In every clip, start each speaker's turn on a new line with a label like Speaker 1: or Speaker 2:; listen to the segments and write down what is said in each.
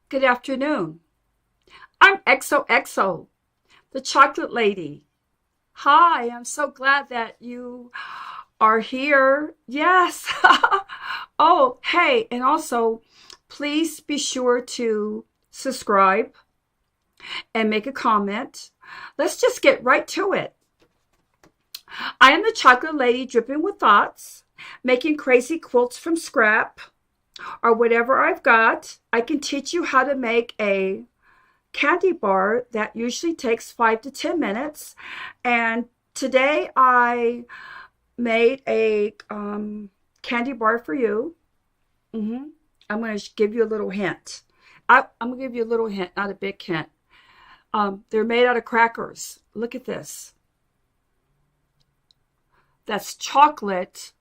Speaker 1: Good afternoon. I'm XOXO, the chocolate lady. Hi, I'm so glad that you are here. Yes. Oh, hey, and also please be sure to subscribe and make a comment. Let's just get right to it. I am the chocolate lady dripping with thoughts, making crazy quilts from scrap or whatever I've got. I can teach you how to make a candy bar that usually takes 5 to 10 minutes. And today I made a candy bar for you. I'm going to give you a little hint. I'm going to give you a little hint, not a big hint. They're made out of crackers. Look at this. That's chocolate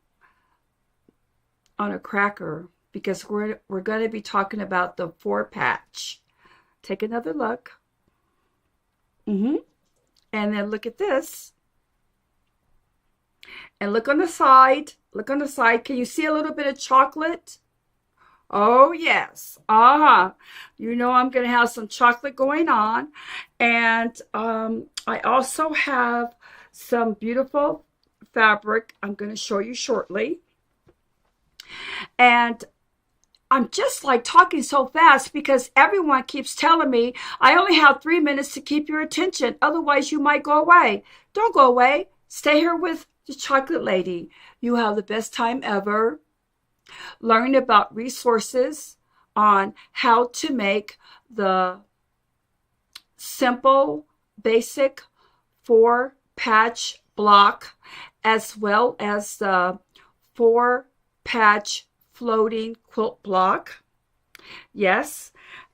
Speaker 1: on a cracker because we're going to be talking about the 4-patch. Take another look. And then look at this. And look on the side. Look on the side. Can you see a little bit of chocolate? Oh, yes. You know I'm going to have some chocolate going on. And I also have some beautiful fabric I'm going to show you shortly. And I'm just like talking so fast because everyone keeps telling me I only have 3 minutes to keep your attention. Otherwise, you might go away. Don't go away. Stay here with the chocolate lady. You have the best time ever. Learn about resources on how to make the simple, basic 4-patch block as well as the 4-patch floating quilt block. Yes,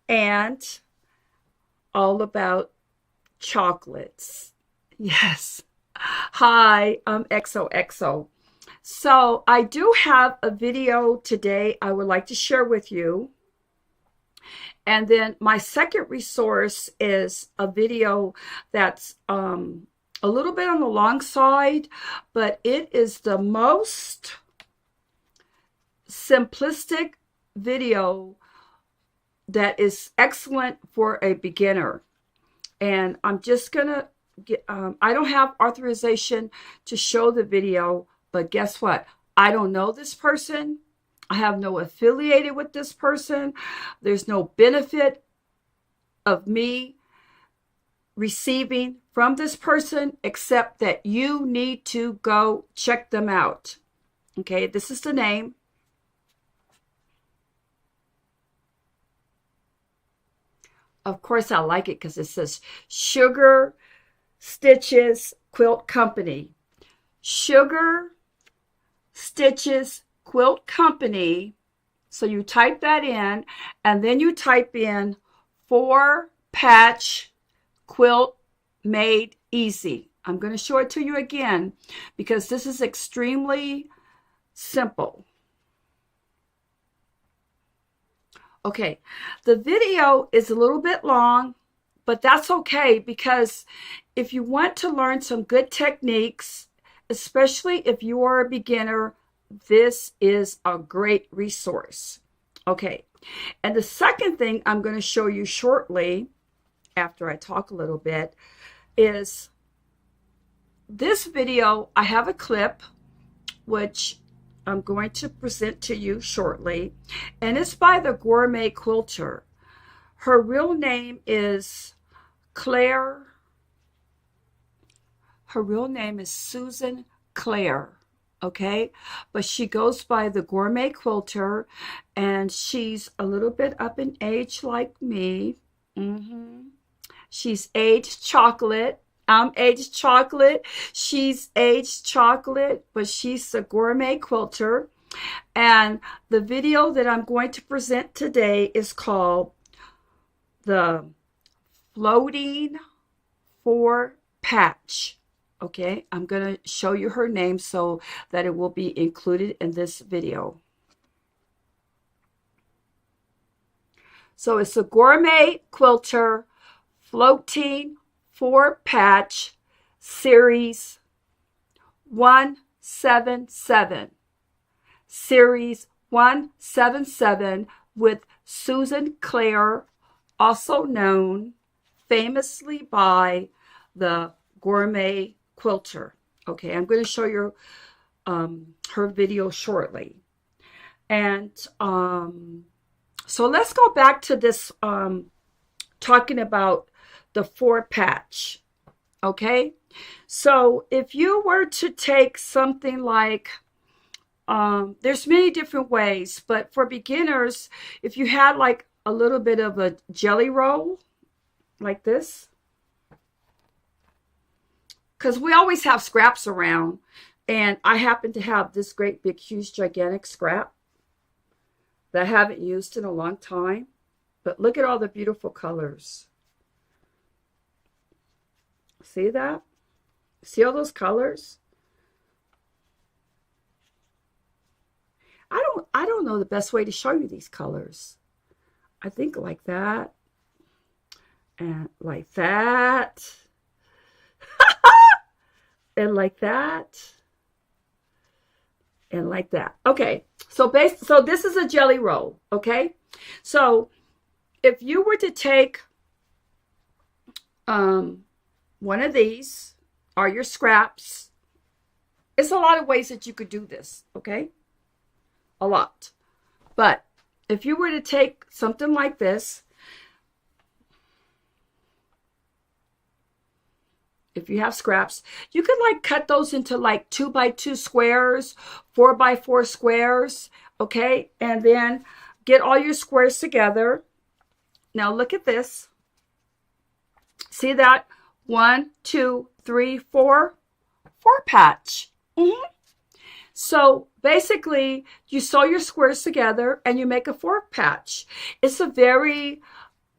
Speaker 1: and all about chocolates. Yes. Hi, I'm XOXO. So I do have a video today I would like to share with you. And then my second resource is a video that's a little bit on the long side, but it is the most simplistic video that is excellent for a beginner. And I'm just gonna get, I don't have authorization to show the video, but guess what? I don't know this person. I have no affiliated with this person. There's no benefit of me receiving from this person except that you need to go check them out. Okay, this is the name. Of course, I like it because it says Sugar Stitches Quilt Company. Sugar Stitches Quilt Company. So you type that in, and then you type in 4-patch quilt made easy. I'm going to show it to you again because this is extremely simple. Okay, the video is a little bit long, but that's okay because if you want to learn some good techniques, especially if you are a beginner, this is a great resource. Okay, and the second thing I'm going to show you shortly, after I talk a little bit, is this video. I have a clip which I'm going to present to you shortly, and it's by the Gourmet Quilter. Her real name is Claire. Her real name is Susan Claire, okay? But she goes by the Gourmet Quilter, and she's a little bit up in age like me. She's aged chocolate. I'm aged chocolate. She's aged chocolate, but she's a gourmet quilter. And the video that I'm going to present today is called the Floating 4-Patch. Okay, I'm going to show you her name so that it will be included in this video. So it's a Gourmet Quilter Floating 4-Patch Series 177. Series 177 with Susan Claire also known famously by the gourmet quilter. Okay, I'm going to show you her video shortly. And so let's go back to this talking about the 4-patch. Okay, so if you were to take something like, there's many different ways, but for beginners, if you had like a little bit of a jelly roll like this, because we always have scraps around, and I happen to have this great big huge gigantic scrap that I haven't used in a long time, but look at all the beautiful colors. See that? See all those colors? I don't know the best way to show you these colors. I think like that and like that and like that and like that. Okay, so this is a jelly roll. Okay, so if you were to take one of these or your scraps, it's a lot of ways that you could do this. Okay, a lot. But if you were to take something like this, if you have scraps, you could like cut those into like 2x2 squares, 4x4 squares, okay? And then get all your squares together. Now look at this. See that? 1, 2, 3, 4, 4-patch. So basically, you sew your squares together and you make a 4-patch. It's a very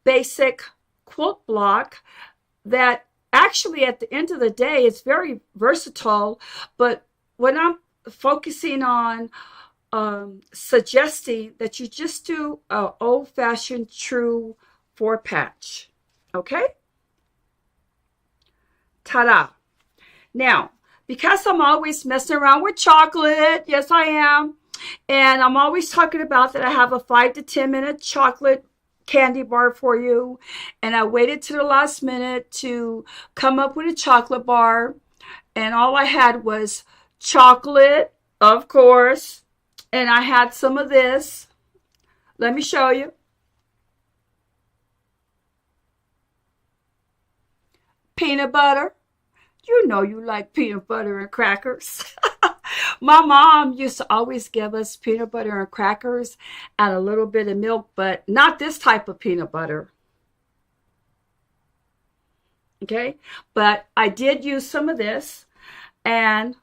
Speaker 1: basic quilt block that actually at the end of the day, it's very versatile. But when I'm focusing on suggesting that you just do an old-fashioned true 4-patch. Okay? Ta-da. Now, because I'm always messing around with chocolate, yes I am, and I'm always talking about that I have a 5 to 10 minute chocolate candy bar for you, and I waited to the last minute to come up with a chocolate bar, and all I had was chocolate, of course, and I had some of this. Let me show you. Peanut butter. You know you like peanut butter and crackers. My mom used to always give us peanut butter and crackers and a little bit of milk, but not this type of peanut butter. Okay, but I did use some of this and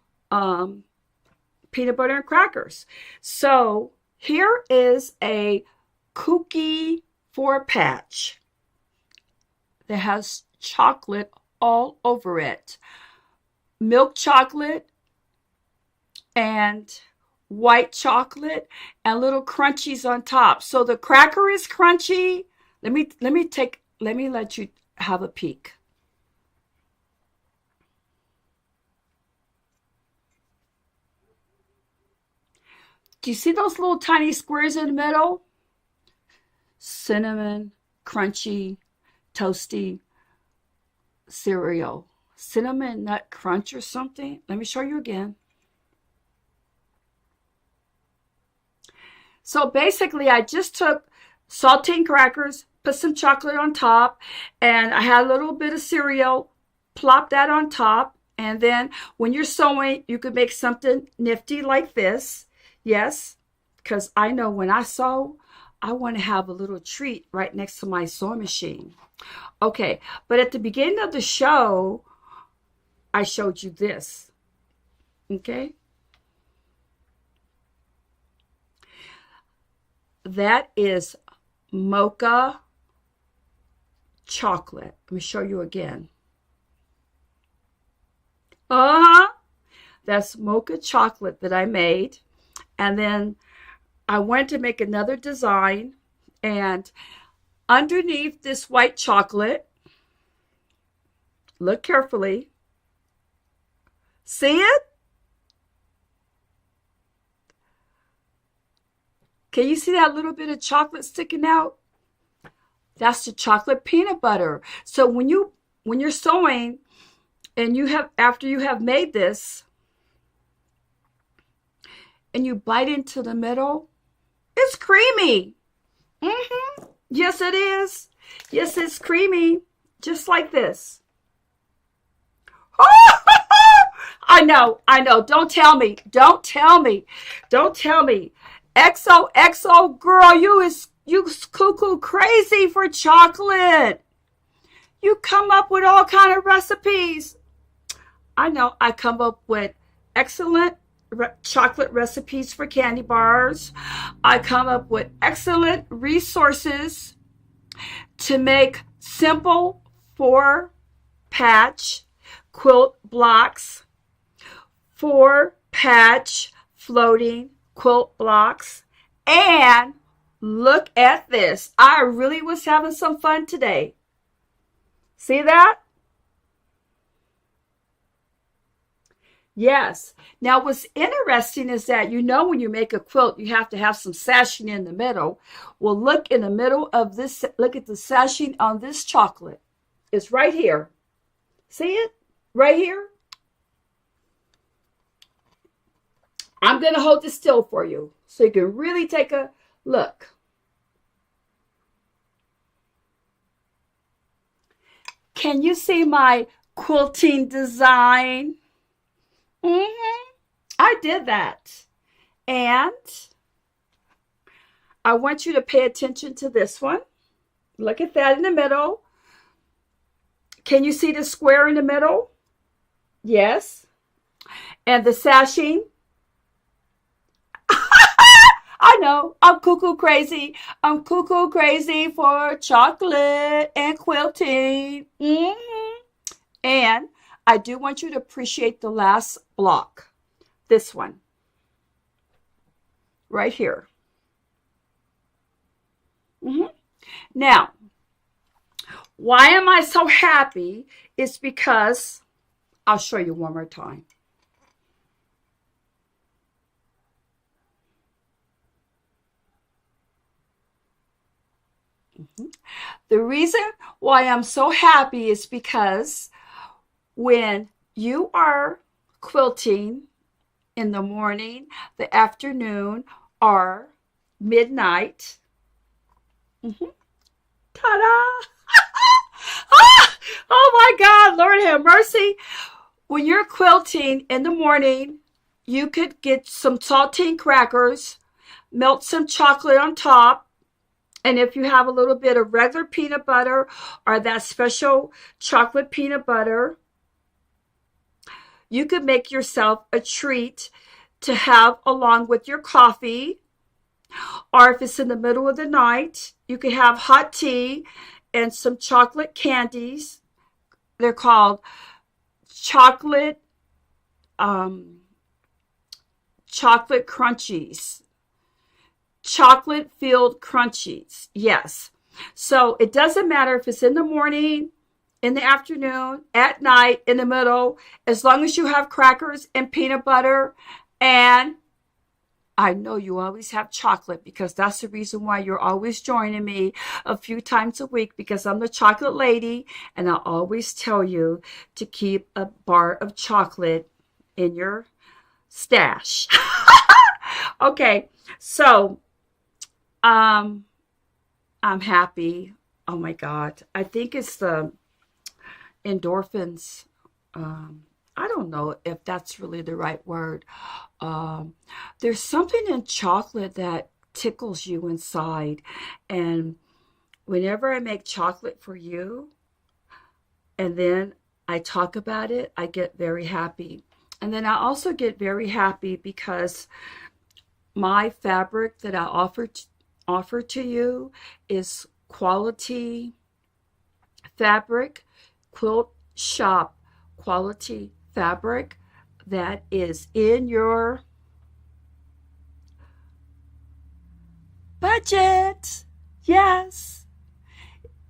Speaker 1: peanut butter and crackers. So here is a kooky 4-patch that has chocolate all over it. Milk chocolate and white chocolate and little crunchies on top. So the cracker is crunchy. Let me let you have a peek. Do you see those little tiny squares in the middle? Cinnamon, crunchy, toasty cereal. Cinnamon nut crunch or something. Let me show you again. So basically, I just took saltine crackers, put some chocolate on top, and I had a little bit of cereal, plop that on top, and then when you're sewing, you could make something nifty like this. Yes, because I know when I sew, I want to have a little treat right next to my sewing machine. Okay, but at the beginning of the show, I showed you this. Okay? That is mocha chocolate. Let me show you again. That's mocha chocolate that I made. And then I went to make another design, and underneath this white chocolate, look carefully. See it? Can you see that little bit of chocolate sticking out? That's the chocolate peanut butter. So when you're sewing and after you have made this and you bite into the middle, it's creamy. Yes, it is. Yes, it's creamy. Just like this. I know. Don't tell me. XOXO girl, you cuckoo crazy for chocolate. You come up with all kind of recipes. I know. I come up with excellent chocolate recipes for candy bars. I come up with excellent resources to make simple 4-patch quilt blocks, 4-patch floating quilt blocks. And look at this. I really was having some fun today. See that? Yes. Now, what's interesting is that when you make a quilt, you have to have some sashing in the middle. Well, look in the middle of this. Look at the sashing on this chocolate. It's right here. See it? Right here. I'm going to hold this still for you so you can really take a look. Can you see my quilting design? I did that. And I want you to pay attention to this one. Look at that in the middle. Can you see the square in the middle? Yes. And the sashing. I know, I'm cuckoo crazy. I'm cuckoo crazy for chocolate and quilting. And I do want you to appreciate the last block. This one. Right here. Now, why am I so happy? It's because, I'll show you one more time. The reason why I'm so happy is because when you are quilting in the morning, the afternoon, or midnight, ta-da! Oh my God, Lord have mercy. When you're quilting in the morning, you could get some saltine crackers, melt some chocolate on top, and if you have a little bit of regular peanut butter or that special chocolate peanut butter, you could make yourself a treat to have along with your coffee. Or if it's in the middle of the night, you could have hot tea and some chocolate candies. They're called chocolate crunchies. Chocolate filled crunchies. Yes. So it doesn't matter if it's in the morning, in the afternoon, at night, in the middle, as long as you have crackers and peanut butter. And I know you always have chocolate because that's the reason why you're always joining me a few times a week, because I'm the chocolate lady and I always tell you to keep a bar of chocolate in your stash. Okay, so I'm happy. Oh my God. I think it's the endorphins. I don't know if that's really the right word. There's something in chocolate that tickles you inside. And whenever I make chocolate for you and then I talk about it, I get very happy. And then I also get very happy because my fabric that I offer to you is quality fabric, quilt shop quality fabric that is in your budget. Yes,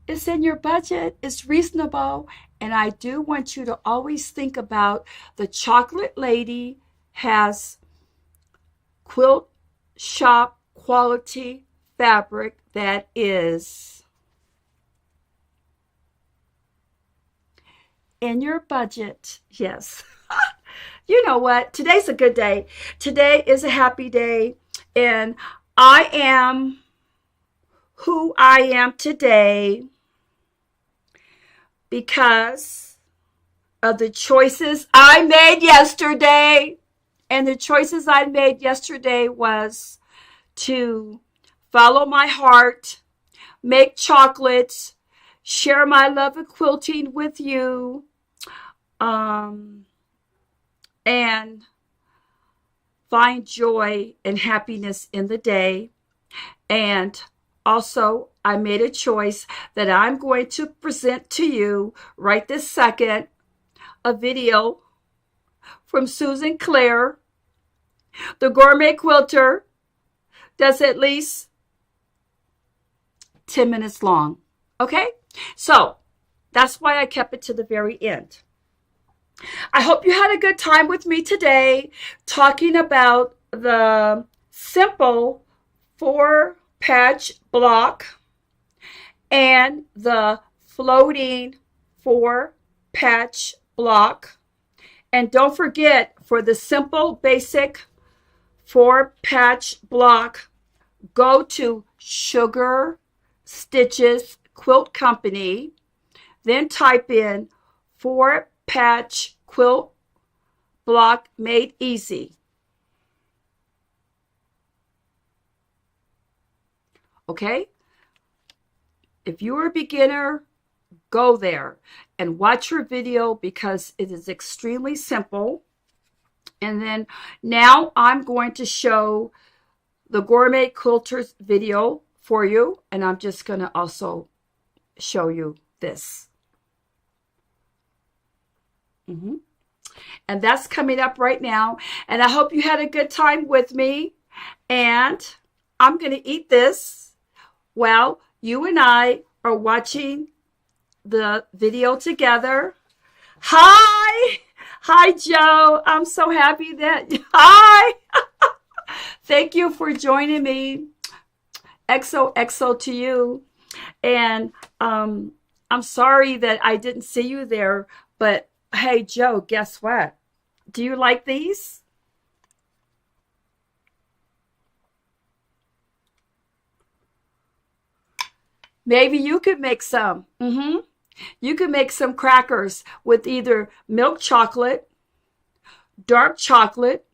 Speaker 1: it's in your budget. It's reasonable. And I do want you to always think about the chocolate lady has quilt shop quality fabric that is in your budget. Yes. You know what? Today's a good day. Today is a happy day. And I am who I am today because of the choices I made yesterday. And the choices I made yesterday was to follow my heart, make chocolates, share my love of quilting with you, and find joy and happiness in the day. And also, I made a choice that I'm going to present to you right this second a video from Susan Clare, the gourmet quilter, that's at least 10 minutes long. Okay? So, that's why I kept it to the very end. I hope you had a good time with me today talking about the simple 4-patch block and the floating 4-patch block. And don't forget, for the simple basic 4-patch block, go to Sugar Stitches Quilt Company, then type in 4-patch quilt block made easy. Okay? If you are a beginner, go there and watch your video because it is extremely simple. And then now I'm going to show the Gourmet Quilters video for you. And I'm just going to also show you this. And that's coming up right now. And I hope you had a good time with me. And I'm going to eat this while you and I are watching the video together. Hi! Hi, Joe. I'm so happy that... Hi! Thank you for joining me. XOXO to you. And I'm sorry that I didn't see you there, but hey, Joe, guess what? Do you like these? Maybe you could make some. You could make some crackers with either milk chocolate, dark chocolate,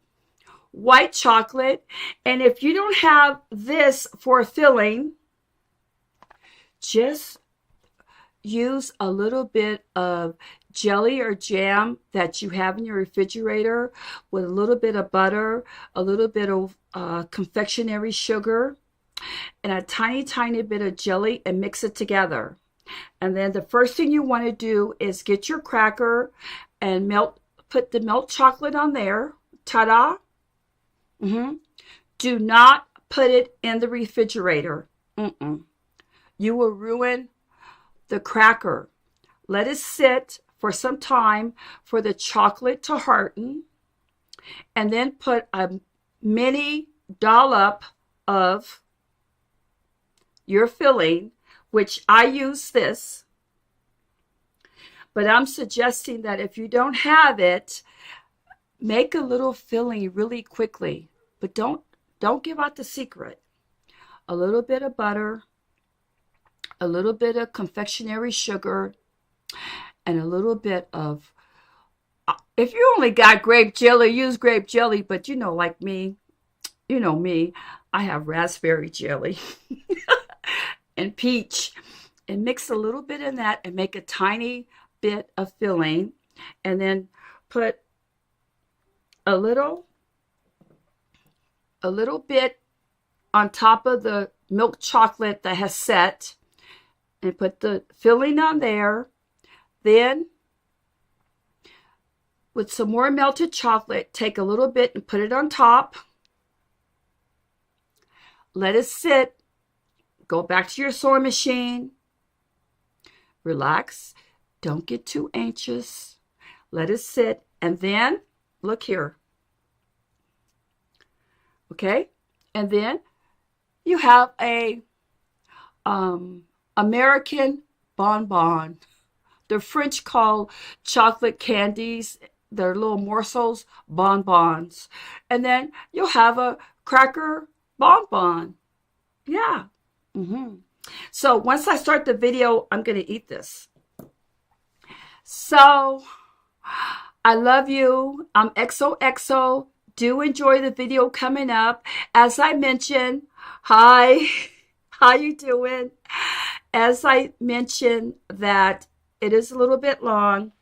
Speaker 1: white chocolate. And if you don't have this for filling, just use a little bit of jelly or jam that you have in your refrigerator with a little bit of butter, a little bit of confectionery sugar, and a tiny, tiny bit of jelly, and mix it together. And then the first thing you want to do is get your cracker and put the milk chocolate on there. Ta-da! Do not put it in the refrigerator. You will ruin the cracker. Let it sit for some time for the chocolate to harden. And then put a mini dollop of your filling, which I use this. But I'm suggesting that if you don't have it, make a little filling really quickly. But don't give out the secret. A little bit of butter, a little bit of confectionery sugar, and a little bit of, if you only got grape jelly, use grape jelly. But you know, like me, you know me, I have raspberry jelly and peach. And mix a little bit in that and make a tiny bit of filling. And then put a little bit on top of the milk chocolate that has set. And put the filling on there. Then, with some more melted chocolate, take a little bit and put it on top. Let it sit. Go back to your sewing machine. Relax. Don't get too anxious. Let it sit. And then, look here. Okay? And then, you have a American bonbon The French call chocolate candies, they're little morsels, bonbons. And then you'll have a cracker bonbon. Yeah. hmm So once I start the video, I'm going to eat this. So I love you. I'm XOXO. Do enjoy the video coming up. As I mentioned, hi, how you doing? As I mentioned that it is a little bit long,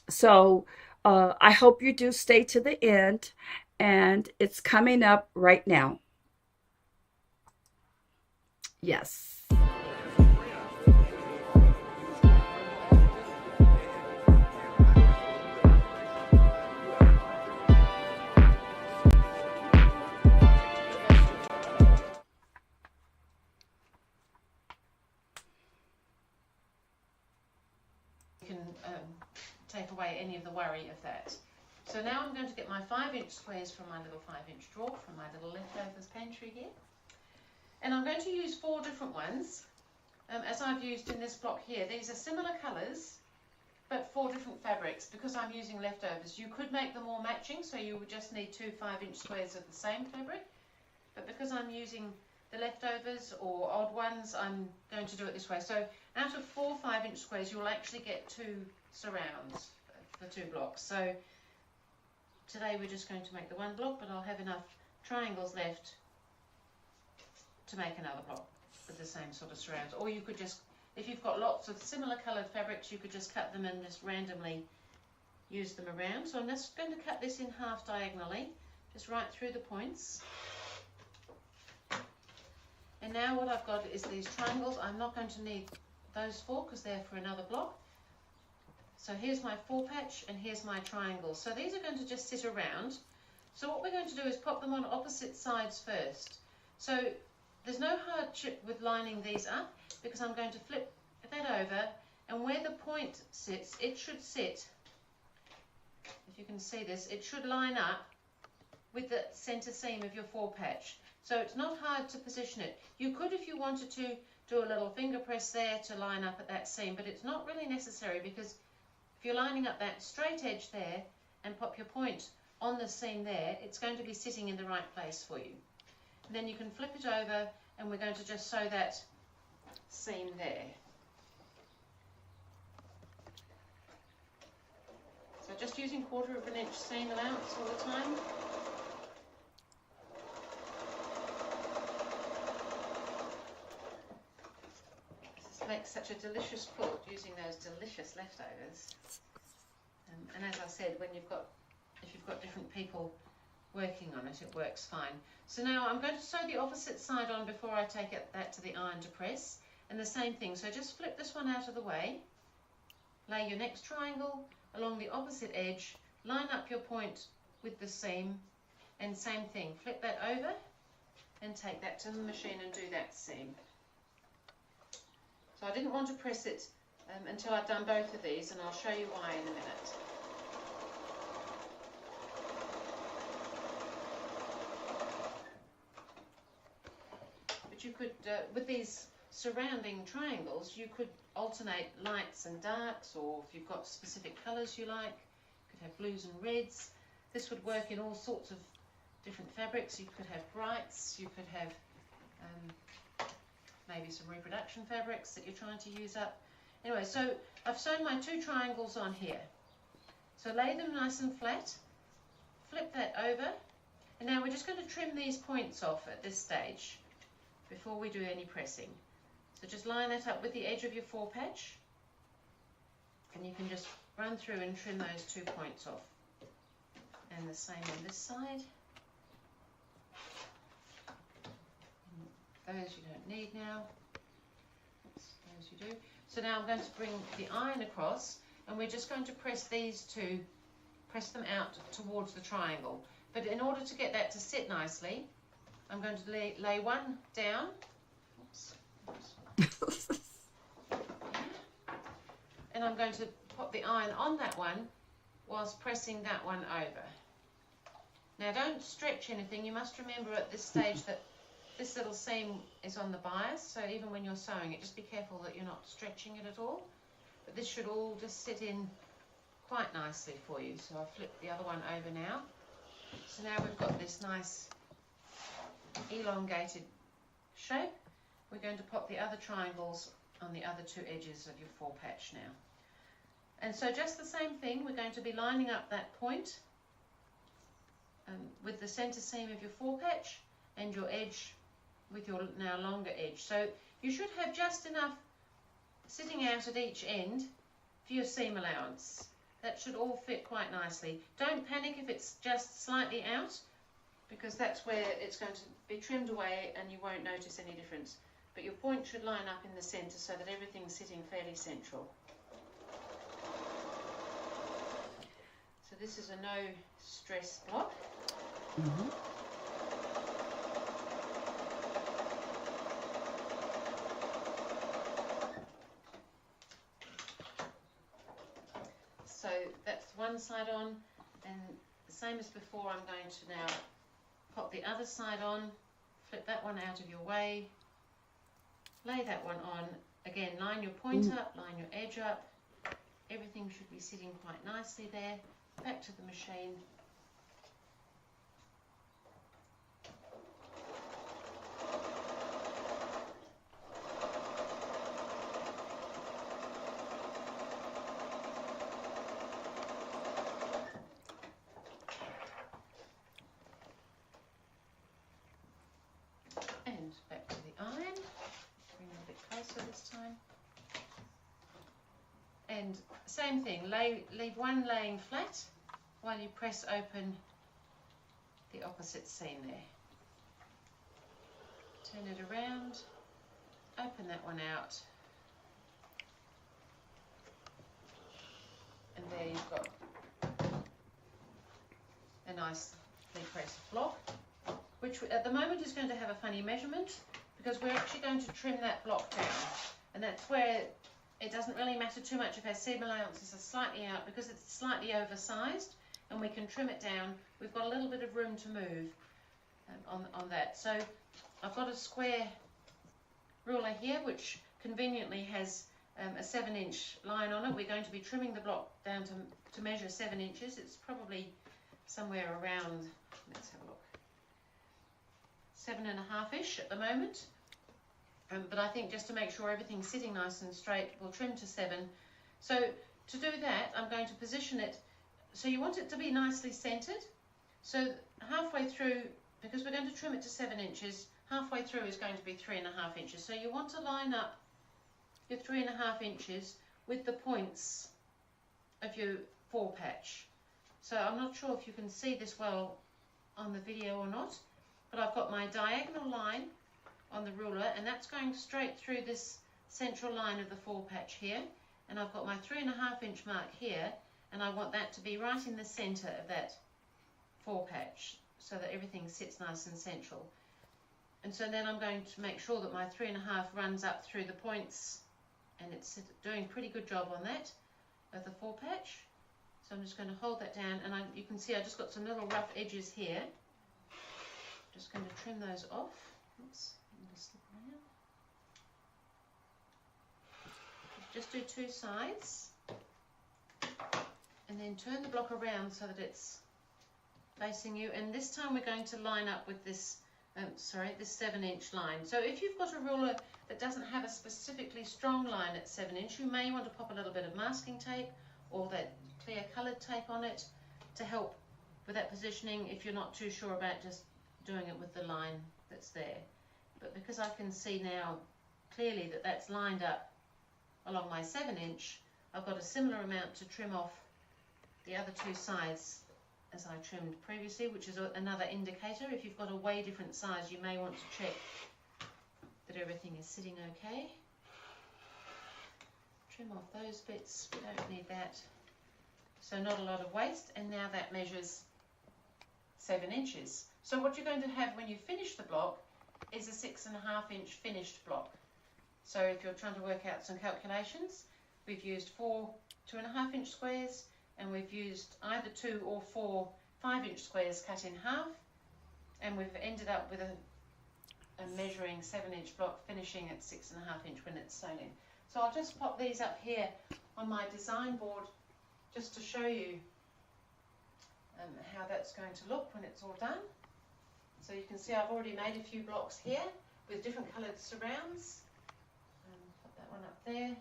Speaker 1: so I hope you do stay to the end, and it's coming up right now. Yes.
Speaker 2: Can take away any of the worry of that. So now I'm going to get my 5-inch squares from my little 5-inch drawer, from my little leftovers pantry here. And I'm going to use 4 different ones, as I've used in this block here. These are similar colours, but 4 different fabrics, because I'm using leftovers. You could make them all matching, so you would just need 2 5-inch squares of the same fabric. But because I'm using the leftovers or odd ones, I'm going to do it this way. So out of 4 5-inch squares, you'll actually get 2 surrounds for 2 blocks. So today we're just going to make the 1 block, but I'll have enough triangles left to make another block with the same sort of surrounds. Or you could just, if you've got lots of similar coloured fabrics, you could just cut them and just randomly use them around. So I'm just going to cut this in half diagonally, just right through the points. And now what I've got is these triangles. I'm not going to need those 4 because they're for another block. So here's my 4 patch and here's my triangles. So these are going to just sit around. So what we're going to do is pop them on opposite sides first. So there's no hardship with lining these up, because I'm going to flip that over, and where the point sits, it should sit, if you can see this, it should line up with the centre seam of your 4 patch. So it's not hard to position it. You could, if you wanted to, do a little finger press there to line up at that seam, but it's not really necessary, because if you're lining up that straight edge there and pop your point on the seam there, it's going to be sitting in the right place for you. And then you can flip it over, and we're going to just sew that seam there. So just using 1/4 inch seam allowance all the time. This makes such a delicious quilt using those delicious leftovers. And as I said, if you've got different people working on it, it works fine. So now I'm going to sew the opposite side on before I take that to the iron to press, and the same thing. So just flip this one out of the way, lay your next triangle along the opposite edge, line up your point with the seam, and same thing, flip that over and take that to the machine and do that seam. So I didn't want to press it until I've done both of these, and I'll show you why in a minute. You could, with these surrounding triangles, you could alternate lights and darks, or if you've got specific colours you like, you could have blues and reds. This would work in all sorts of different fabrics. You could have brights, you could have maybe some reproduction fabrics that you're trying to use up. Anyway, so I've sewn my 2 triangles on here. So lay them nice and flat, flip that over, and now we're just going to trim these points off at this stage before we do any pressing. So just line it up with the edge of your 4 patch, and you can just run through and trim those 2 points off. And the same on this side. And those you don't need now. Oops, those you do. So now I'm going to bring the iron across, and we're just going to press these 2, press them out towards the triangle. But in order to get that to sit nicely, I'm going to lay one down. Oops. And I'm going to pop the iron on that one whilst pressing that one over. Now don't stretch anything. You must remember at this stage that this little seam is on the bias, so even when you're sewing it, just be careful that you're not stretching it at all. but this should all just sit in quite nicely for you. So I'll flip the other one over now. So now we've got this nice elongated shape. We're going to pop the other triangles on the other two edges of your 4 patch now. And so just the same thing, we're going to be lining up that point with the center seam of your 4 patch and your edge with your now longer edge. So you should have just enough sitting out at each end for your seam allowance. That should all fit quite nicely. Don't panic if it's just slightly out, because that's where it's going to be trimmed away and you won't notice any difference. But your point should line up in the center so that everything's sitting fairly central. So this is a no stress block. So that's one side on, and the same as before, I'm going to now pop the other side on, flip that one out of your way, lay that one on. Again, line your point up, line your edge up. Everything should be sitting quite nicely there. Back to the machine. And back to the iron. Bring it a bit closer this time. And same thing, leave one laying flat while you press open the opposite seam there. Turn it around, open that one out, and there you've got a nicely pressed block, which at the moment is going to have a funny measurement because we're actually going to trim that block down, and that's where it doesn't really matter too much if our seam allowances are slightly out, because it's slightly oversized and we can trim it down. We've got a little bit of room to move on that. So I've got a square ruler here which conveniently has a 7-inch line on it. We're going to be trimming the block down to measure 7 inches. It's probably somewhere around, let's have a look, 7.5-ish at the moment. But I think just to make sure everything's sitting nice and straight, we'll trim to 7. So to do that, I'm going to position it, so you want it to be nicely centered. So halfway through, because we're going to trim it to 7 inches, halfway through is going to be 3.5 inches. So you want to line up your 3.5 inches with the points of your 4 patch. So I'm not sure if you can see this well on the video or not, but I've got my diagonal line on the ruler, and that's going straight through this central line of the 4 patch here, and I've got my 3.5 inch mark here, and I want that to be right in the center of that 4 patch so that everything sits nice and central. And so then I'm going to make sure that my 3.5 runs up through the points, and it's doing a pretty good job on that of the 4 patch. So I'm just going to hold that down, and you can see I just got some little rough edges here. Just going to trim those off. Oops. Slip around. Just do 2 sides and then turn the block around so that it's facing you, and this time we're going to line up with this this 7-inch line. So if you've got a ruler that doesn't have a specifically strong line at 7 inch, you may want to pop a little bit of masking tape or that clear coloured tape on it to help with that positioning if you're not too sure about just doing it with the line that's there. But because I can see now clearly that that's lined up along my 7 inch, I've got a similar amount to trim off the other 2 sides as I trimmed previously, which is another indicator. If you've got a way different size, you may want to check that everything is sitting okay. Trim off those bits, we don't need that. So not a lot of waste, and now that measures 7 inches. So what you're going to have when you finish the block is a 6.5 inch finished block. So if you're trying to work out some calculations, we've used 4 2.5 inch squares, and we've used either 2 or 4 5-inch squares cut in half, and we've ended up with a measuring 7-inch block finishing at 6.5 inch when it's sewn in. So I'll just pop these up here on my design board just to show you how that's going to look when it's all done. So you can see I've already made a few blocks here with different coloured surrounds. Put that one up there.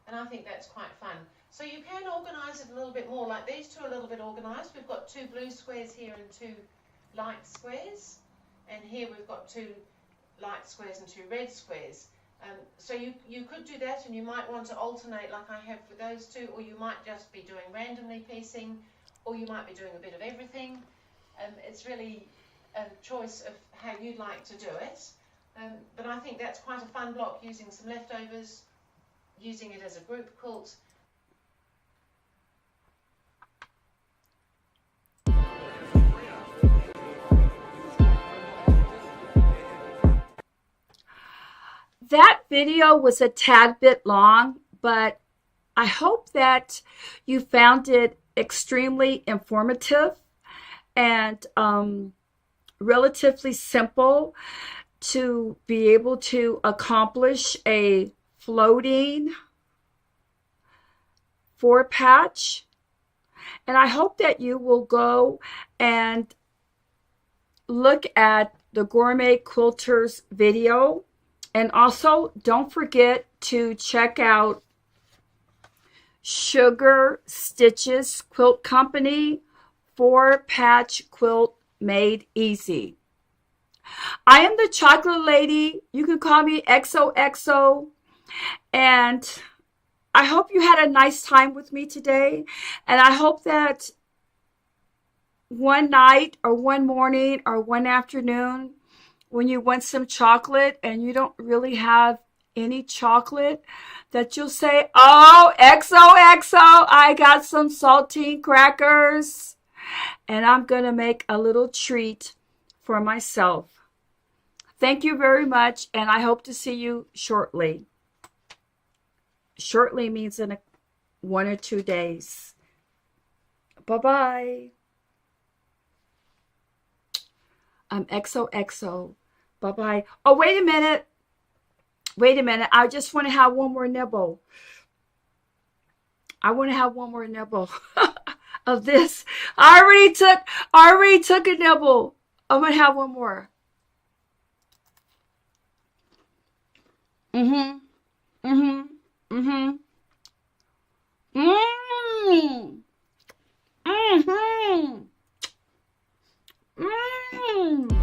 Speaker 2: And I think that's quite fun. So you can organise it a little bit more, like these two are a little bit organised. We've got 2 blue squares here and 2 light squares. And here we've got 2 light squares and 2 red squares. So you could do that, and you might want to alternate like I have with those two, or you might just be doing randomly piecing, or you might be doing a bit of everything. It's really a choice of how you'd like to do it. But I think that's quite a fun block, using some leftovers, using it as a group quilt.
Speaker 1: That video was a tad bit long, but I hope that you found it extremely informative and relatively simple to be able to accomplish a floating 4-patch. And I hope that you will go and look at the Gourmet Quilters video. And also, don't forget to check out Sugar Stitches Quilt Company 4-patch quilt made easy. I am the Chocolate Lady. You can call me XOXO. And I hope you had a nice time with me today. And I hope that one night or one morning or one afternoon, when you want some chocolate and you don't really have any chocolate, that you'll say, oh, XOXO, I got some saltine crackers and I'm going to make a little treat for myself. Thank you very much, and I hope to see you shortly. Shortly means in 1 or 2 days. Bye-bye. I'm XOXO. Bye-bye. Oh, wait a minute. Wait a minute. I just want to have one more nibble. I want to have one more nibble of this. I already took a nibble. I'm going to have one more. Mm-hmm. Mm-hmm. Mm-hmm. Mmm. Mm-hmm. Mmm.